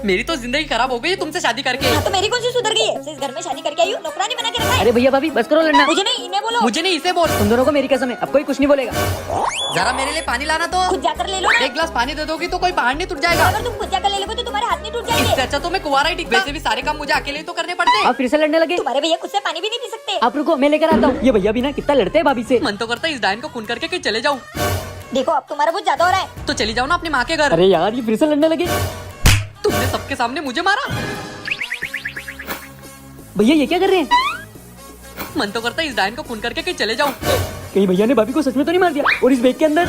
मेरी तो जिंदगी खराब हो गई तुमसे शादी करके। हाँ, तो मेरी कौन सी सुधर गई है? इस घर में शादी करके आई हूँ, नौकरानी बना के रखा है। अरे भैया भाभी बस करो लड़ना। मुझे नहीं, इन्हें बोलो। मुझे नहीं, इसे बोल। तुम दोनों को मेरी कसम है, अब कोई कुछ नहीं बोलेगा। जरा मेरे लिए पानी लाना तो। खुद जाकर ले लो ना। एक गिलास पानी दे दोगी तो कोई पहाड़ नहीं टूट जाएगा। अगर तुम खुद जाकर ले लोगे तो तुम्हारे हाथ नहीं टूट जाएंगे। इससे अच्छा तो मैं कुंवारा ही टिकता। वैसे भी सारे काम मुझे अकेले तो करने पड़ते हैं। आप फिर से लड़ने लगे। तुम्हारे भैया खुद से पानी भी नहीं पी सकते। आप रुको, मैं लेकर आता हूँ। ये भैया भी ना कितना लड़ते हैं भाभी से। मन तो करता है इस डायन को खून करके कहीं चले जाऊँ। देखो अब तुम्हारा बहुत ज्यादा हो रहा है। तो चली जाओ ना अपनी माँ के घर। अरे यार ये फिर से लड़ने लगे। तुमने सबके सामने मुझे मारा। भैया ये क्या कर रहे हैं? मन तो करता है इस डायन को खून करके कहीं चले जाऊँ। कहीं भैया ने भाभी को सच में तो नहीं मार दिया? और इस बैग के अंदर?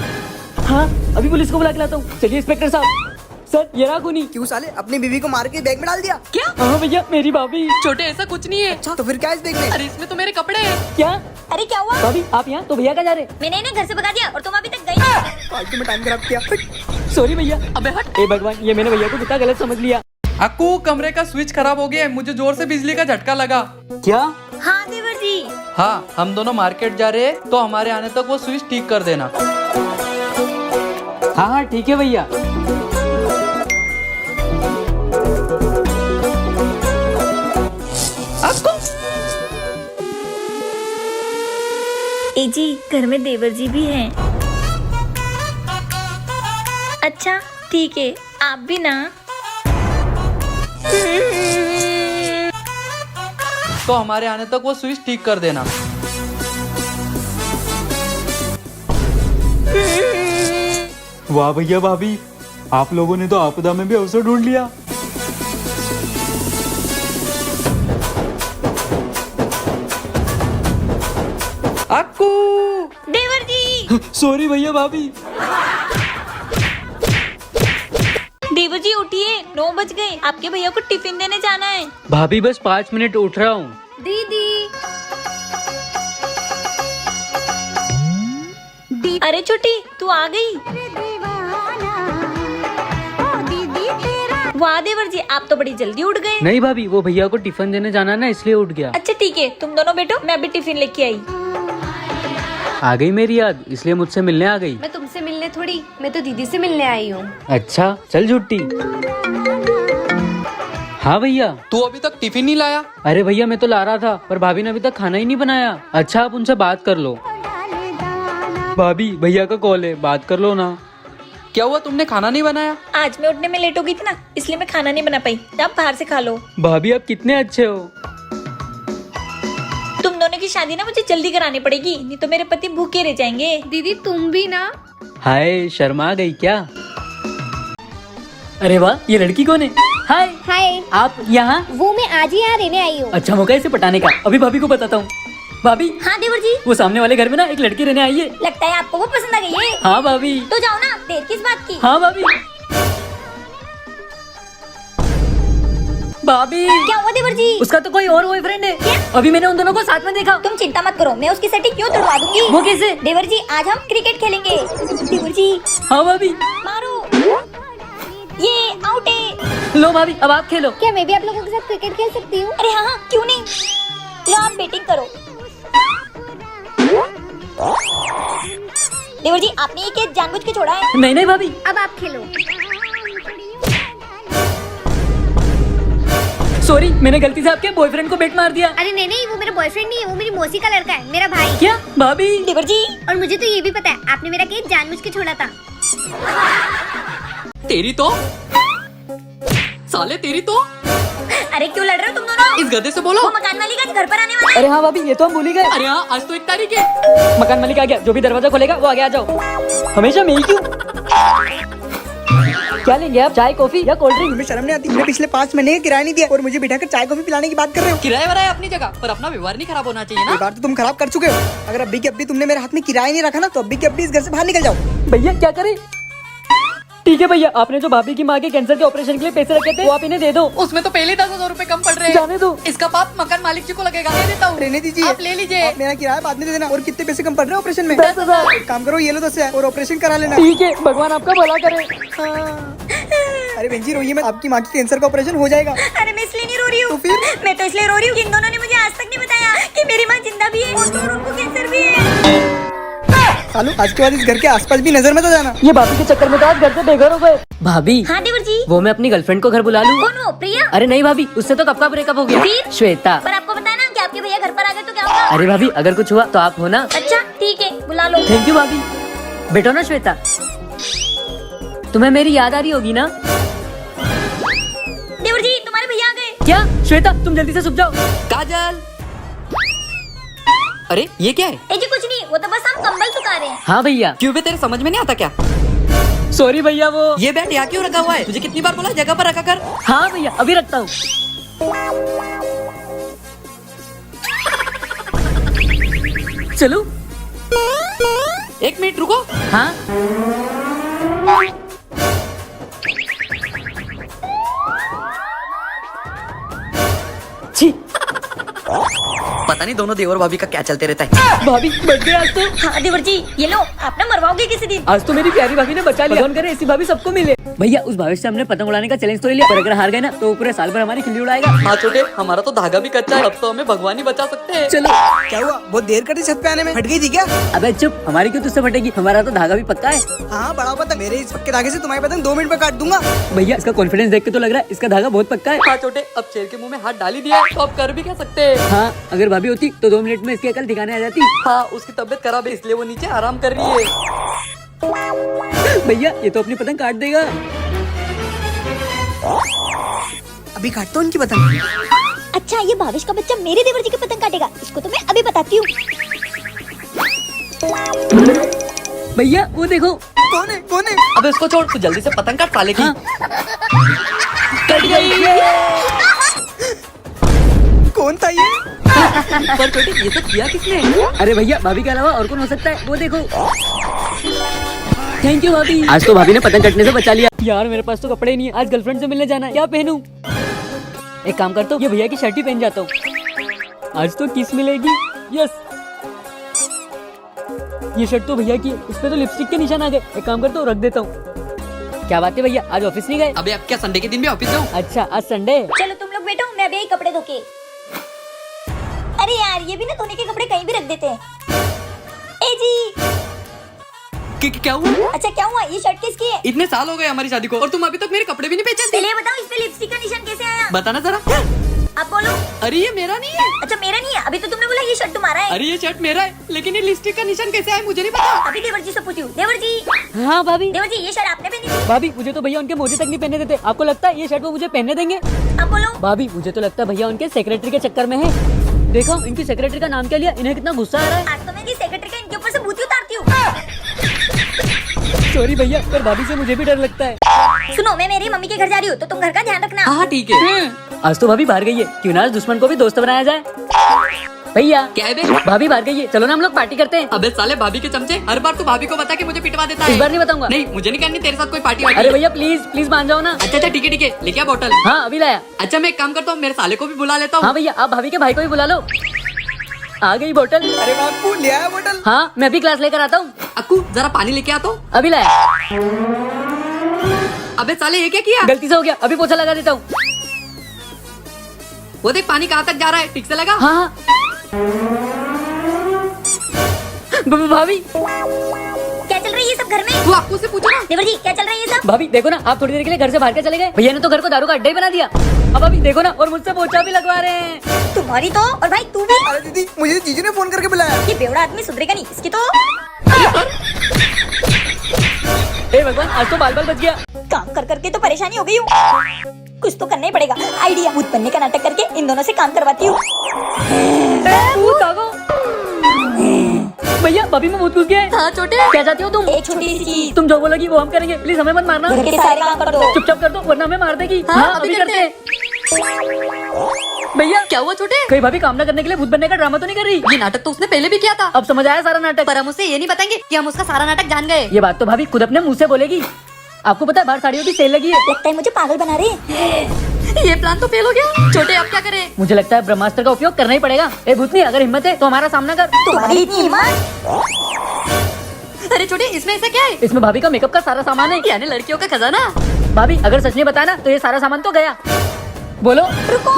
हाँ अभी पुलिस को बुला के लाता हूँ। चलिए इंस्पेक्टर साहब। सर ये रहा खूनी। क्यों साले अपनी बीवी को मार के बैग में डाल दिया? क्या? हाँ भैया मेरी भाभी। छोटे ऐसा कुछ नहीं है। अच्छा तो फिर क्या इस बैग में? अरे इसमें तो मेरे कपड़े हैं। क्या अरे क्या हुआ? भाभी आप यहाँ? तो भैया क्या जा रहे? मैंने इन्हें घर से भगा दिया और तुम अभी तक गई नहीं। फालतू में टाइम खराब किया। सॉरी भैया। अबे हट। ए भगवान, ये मैंने भैया को कितना गलत समझ लिया। अक्कू कमरे का स्विच खराब हो गया है, मुझे जोर से बिजली का झटका लगा। क्या? हाँ देवर जी। हाँ हम दोनों मार्केट जा रहे हैं तो हमारे आने तक वो स्विच ठीक कर देना। हाँ हाँ ठीक है भैया। ए जी घर में देवर जी भी हैं। अच्छा ठीक है, आप भी ना। तो हमारे आने तक वो स्विच ठीक कर देना। वाह भैया भाभी, आप लोगों ने तो आपदा में भी अवसर ढूंढ लिया। अक्कू देवर जी। सॉरी भैया भाभी। देवर जी उठिए, 9 बज गए। आपके भैया को टिफिन देने जाना है। भाभी बस 5 मिनट उठ रहा हूँ। दीदी। अरे छोटी तू आ गई। वाह देवर जी आप तो बड़ी जल्दी उठ गए। नहीं भाभी वो भैया को टिफिन देने जाना ना इसलिए उठ गया। अच्छा ठीक है, तुम दोनों बैठो, मैं अभी टिफिन लेके आई। आ गई मेरी याद, इसलिए मुझसे मिलने आ गई। मैं तुमसे मिलने थोड़ी, मैं तो दीदी से मिलने आई हूँ। अच्छा चल झुट्टी। हाँ भैया। तू अभी तक टिफिन नहीं लाया? अरे भैया मैं तो ला रहा था पर भाभी ने अभी तक खाना ही नहीं बनाया। अच्छा आप उनसे बात कर लो। भाभी भैया का कॉल है, बात कर लो ना। क्या हुआ, तुमने खाना नहीं बनाया? आज मैं उठने में लेट हो गई थी ना, इसलिए मैं खाना नहीं बना पाई। आप बाहर से खा लो। भाभी आप कितने अच्छे हो। तुम दोनों की शादी ना मुझे जल्दी करानी पड़ेगी, नहीं तो मेरे पति भूखे रह जाएंगे। दीदी तुम भी ना। हाय शर्मा गई क्या? अरे वाह ये लड़की कौन है? हाय हाय। आप यहाँ? वो मैं आज ही यहाँ रहने आई हूँ। अच्छा मौका है इसे पटाने का। अभी भाभी को बताता हूँ। भाभी हाँ देवर जी। वो सामने वाले घर में ना एक लड़की रहने आई है। लगता है आपको वो पसंद आ गई है। हाँ भाभी। तो जाओ ना, देर किस बात की। हाँ भाभी। भाभी क्या हुआ देवर जी? उसका तो कोई और बॉयफ्रेंड है। अभी मैंने उन दोनों को साथ में देखा। तुम चिंता मत करो, मैं उसकी सेटिंग क्यों तोड़वा दूंगी। वो कैसे? देवर जी आज हम क्रिकेट खेलेंगे। देवर जी हाँ भाभी। मारो, ये आउट है। लो भाभी अब आप खेलो। क्या मैं भी आप लोगों के साथ क्रिकेट खेल सकती हूँ? अरे हाँ क्यों नहीं, लो आप बैटिंग करो। देवर जी आपने ये कैच जानबूझ के छोड़ा है। नहीं नहीं भाभी। अब आप खेलो। सॉरी मैंने गलती से आपके बॉयफ्रेंड को बैट मार दिया। अरे नहीं नहीं, वो मेरा बॉयफ्रेंड नहीं है, वो मेरी मौसी का लड़का है, मेरा भाई। क्या भाभी? देवर जी और मुझे तो ये भी पता है आपने मेरा केक जानबूझ के छोड़ा था। तेरी तो साले, तेरी तो। अरे क्यों लड़ रहे हो तुम दोनों? इस गधे से बोलो। वो मकान मालिक आज घर पर आने वाला है। अरे हाँ भाभी ये तो हम भूल ही गए। अरे हाँ आज तो 1 तारीख है। मकान मालिक आ गया, जो भी दरवाजा खोलेगा वो आगे आ जाओ। हमेशा मैं ही क्यों? क्या लेंगे आप, चाय कॉफी या कोल्ड ड्रिंक? तुम्हें शर्म नहीं आती? तुमने पिछले 5 महीने का किराया नहीं दिया और मुझे बिठाकर चाय कॉफी पिलाने की बात कर रहे हो। किराया वराया अपनी जगह, पर अपना व्यवहार नहीं खराब होना चाहिए ये ना। बात तो तुम खराब कर चुके हो। अगर अभी के अभी तुमने मेरे हाथ में किराया नहीं रखा ना तो अभी के अभी इस घर से बाहर निकल जाओ। भैया क्या करे? ठीक है भैया, आपने जो भाभी की माँ के कैंसर के ऑपरेशन के लिए पैसे रखे थे वो आप इन्हें दे दो। उसमें तो पहले 10,000 रूपए कम पड़ रहे हैं। जाने दो। इसका पाप मकान मालिक जी को लगेगा। दे देता हूँ, रहने दीजिए, आप ले लीजिए। आप मेरा किराया बाद में दे देना। और कितने पैसे कम पड़ रहे हैं ऑपरेशन में? 10,000। एक काम करो, ये लो 10,000 और ऑपरेशन करा लेना। ठीक है भगवान आपका भला करे। अरे बहन जी रोइए मत, आपकी माँ की कैंसर का ऑपरेशन हो जाएगा। अरे मैं इसलिए नहीं रो रही हूँ। तो फिर? मैं तो इसलिए रो रही हूँ कि इन दोनों ने मुझे आज तक नहीं बताया कि मेरी माँ जिंदा भी है और उनको कैंसर भी है। सालू आज के बाद इस घर के आसपास भी नजर मत आ जाना। ये भाभी के चक्कर में तो आज घर से बेघर हो गए। भाभी हाँ देवर जी। वो मैं अपनी गर्लफ्रेंड को घर बुला लूँ? कौन हो, प्रिया? अरे नहीं भाभी, उससे तो कब का ब्रेकअप हो गया। फिर? श्वेता। पर आपको पता है ना कि आपके भैया घर पर आ गए तो क्या होगा? अरे भाभी अगर कुछ हुआ तो आप हो ना। अच्छा ठीक है, बुला लो। थैंक यू भाभी। बैठो ना श्वेता, तुम्हें मेरी याद आ रही होगी ना? देवर जी तुम्हारे भैया आ गए। क्या श्वेता, तुम जल्दी से छुप जाओ। काजल, अरे ये क्या है? ए जी कुछ नहीं, वो तो बस हम कंबल सुखा रहे हैं। हाँ भैया। क्यों बे, तेरे समझ में नहीं आता क्या? सॉरी भैया वो। ये बैट यहाँ क्यों रखा हुआ है? तुझे कितनी बार बोला जगह पर रखा कर। हाँ भैया अभी रखता हूँ। चलो। 1 मिनट रुको। हाँ छी, पता नहीं दोनों देवर भाभी का क्या चलते रहता है। भाभी बर्थडे आज तो। हाँ देवर जी ये लो, आप ना मरवाओगे किसी दिन। आज तो मेरी प्यारी भाभी ने बचा लिया। भगवान करे ऐसी भाभी सबको मिले। भैया उस भावेश से हमने पतंग उड़ाने का चैलेंज तो ले लिया, पर अगर हार गए ना तो पूरे साल भर हमारी खिल्ली उड़ाएगा। हाँ छोटे, हमारा तो धागा भी कच्चा है, अब तो हमें भगवान ही बचा सकते हैं। चलो। क्या हुआ, बहुत देर कर दी छत पे आने में? फट गई थी क्या? अबे चुप, हमारी क्यों तुझसे फटेगी, हमारा तो धागा भी पक्का है। हाँ बड़ा पता, मेरे इस पक्के धागे से तुम्हारी पतंग 2 मिनट में काट दूंगा। भैया इसका कॉन्फिडेंस देख के तो लग रहा है इसका धागा बहुत पक्का है। हाँ छोटे, अब शेर के मुंह में हाथ डाल ही दिया है, तो अब कर भी क्या सकते हैं। हाँ अगर भाभी होती तो 2 मिनट में इसकी अकल ठिकाने आ जाती। हाँ उसकी तबीयत खराब है इसलिए वो नीचे आराम कर रही है। भैया ये तो अपनी पतंग काट देगा। अभी काटता हूँ इनकी पतंग। अच्छा ये भावेश का बच्चा मेरे देवर जी की पतंग काटेगा, इसको तो मैं अभी बताती हूँ। भैया वो देखो। कौन है, कौन है? अब इसको छोड़, तू जल्दी से पतंग काट साले की। हाँ। कट गई। कौन था ये? पर छोटे ये सब किया किसने? अरे भैया भाभी के अलावा और कौन हो सकता है, वो देखो। थैंक यू भाभी, आज तो भाभी ने पतंग कटने से बचा लिया। यार मेरे पास तो कपड़े ही नहीं है, आज गर्लफ्रेंड से मिलने जाना है, क्या पहनूं? एक काम करता हूँ, ये भैया की शर्ट ही पहन जाता हूँ। आज तो किस मिलेगी। यस, ये शर्ट तो भैया की है, इस पे तो लिपस्टिक के निशान आ गए। एक काम करता हूँ, रख देता हूँ। क्या बात है भैया, आज ऑफिस नहीं गए? अबे अब क्या संडे के दिन भी ऑफिस जाऊँ? अच्छा आज संडे है। चलो तुम लोग बैठो, मैं अभी कपड़े धो के। अरे यार ये भी ना धोने के कपड़े कहीं भी रख देते हैं। ए जी क्या हुआ? अच्छा क्या हुआ, ये शर्ट किसकी है? इतने साल हो गए हमारी शादी को और तुम अभी तक मेरे कपड़े भी नहीं पहचानती। पहले ये बताओ इस पे लिपस्टिक का निशान कैसे आया? बताना जरा। आप बोलो। अरे ये मेरा नहीं है। अच्छा मेरा नहीं है, अभी तो तुमने बोला ये शर्ट तुम्हारा है। अरे ये शर्ट मेरा है, लेकिन ये लिपस्टिक का निशान कैसे आया मुझे नहीं पता। अभी देवर जी से पूछूं। देवर जी, हाँ भाभी। देवर जी ये शर्ट आपने पहनी थी? भाभी मुझे तो भैया उनके मोजे तक नहीं पहने देते, आपको लगता है ये शर्ट वो मुझे पहनने देंगे? आप बोलो। भाभी मुझे तो लगता है भैया उनके सेक्रेटरी के चक्कर में है। देखो इनकी सेक्रेटरी का नाम क्या लिया, इन्हें कितना गुस्सा आ रहा है। आज तो मैं जी सेक्रेटरी का इनके ऊपर से बूती उतारती हूँ। सॉरी भैया, पर भाभी से मुझे भी डर लगता है। सुनो मैं मेरी मम्मी के घर जा रही हूँ तो तुम घर का ध्यान रखना। हाँ ठीक है। आज तो भाभी बाहर गई है, क्यों ना आज दुश्मन को भी दोस्त बनाया जाए। भैया क्या है बे? भाभी बाहर गई है, चलो ना हम लोग पार्टी करते हैं। अबे साले भाभी के चमचे, हर बार तू भाभी को बता के मुझे पिटवा देता इस है। बार नहीं बताऊंगा। नहीं मुझे नहीं करनी तेरे साथ कोई पार्टी वार्टी। अरे भैया प्लीज प्लीज मान जाओ ना। अच्छा अच्छा ठीक है, लेके आ बोतल। हाँ अभी लाया। अच्छा मैं एक काम करता हूँ, मेरे साले को भी बुला लेता हूँ। हाँ भैया आप भाभी के भाई को भी बुला लो। आ गई बोतल। अरे बापू ले आया बोतल। हाँ मैं अभी क्लास लेकर आता हूँ। अक्कू जरा पानी लेके आ तो। अभी लाया। अबे साले ये क्या किया? गलती से हो गया, अभी पोछा लगा देता हूँ। वो देख पानी कहाँ तक जा रहा है, ठीक से लगा। हाँ हाँ। भाभी क्या चल रहा है ये सब घर में? तू अक्कू से पूछो ना। देवर जी क्या चल रहा है ये सब? भाभी देखो ना, आप थोड़ी देर के लिए घर से बाहर क्या चले गए, भैया ने तो घर को दारू का अड्डा ही बना दिया। अब अभी देखो ना, और मुझसे पोछा भी लगवा रहे हैं। तुम्हारी तो, और भाई तू भी। अरे दीदी मुझे जीजू ने फोन करके बुलाया। ये बेवड़ा आदमी सुधरेगा नहीं, इसकी तो। हे भगवान, आज तो बाल बाल बच गया। काम कर करके तो परेशानी हो गई हूँ, कुछ तो करना ही पड़ेगा। आइडिया, भूत बनने का नाटक करके इन दोनों से काम करवाती हूँ। भैया भाभी में भूत घुस गया है। हाँ छोटे, क्या चाहती हो तुम? एक छोटी सी चीज। तुम जो बोलोगी वो हम करेंगे, प्लीज हमें मत मारना। घर के सारे काम कर दो। चुपचाप कर दो वरना हमें मार देगी। हाँ अभी करते हैं। भैया क्या हुआ छोटे? कहीं भाभी काम ना करने के लिए भूत बनने का ड्रामा तो नहीं कर रही? ये नाटक तो उसने पहले भी किया था। अब समझ आया सारा नाटक। पर हम उससे ये नहीं बताएंगे कि हम उसका सारा नाटक जान गए। ये बात तो भाभी खुद अपने मुंह से बोलेगी। आपको पता है बाहर साड़ियों की सेल लगी है। लगता है मुझे पागल बना रहे हैं। ये प्लान तो फेल हो गया। छोटे अब क्या करें? मुझे लगता है ब्रह्मास्त्र का उपयोग करना ही पड़ेगा। ए भूतनी, अगर हिम्मत है तो हमारा सामना कर। तुम्हारी इतनी हिम्मत? अरे छोटे इसमें ऐसा क्या है? इसमें भाभी का मेकअप का सारा सामान है। यानी लड़कियों का खजाना। भाभी अगर सच नहीं बताया ना तो ये सारा सामान तो गया। बोलो। रुको,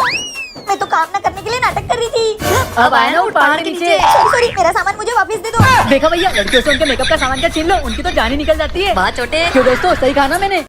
मैं तो काम न करने के लिए नाटक कर रही थी। अब आए ना उस पहाड़ के नीचे। सॉरी, मेरा सामान मुझे वापस दे दो। देखा भैया, लड़कियों से उनके मेकअप का सामान का छीन लो, उनकी तो जान ही निकल जाती है। वाह छोटे। क्यों दोस्तों, सही कहा ना मैंने?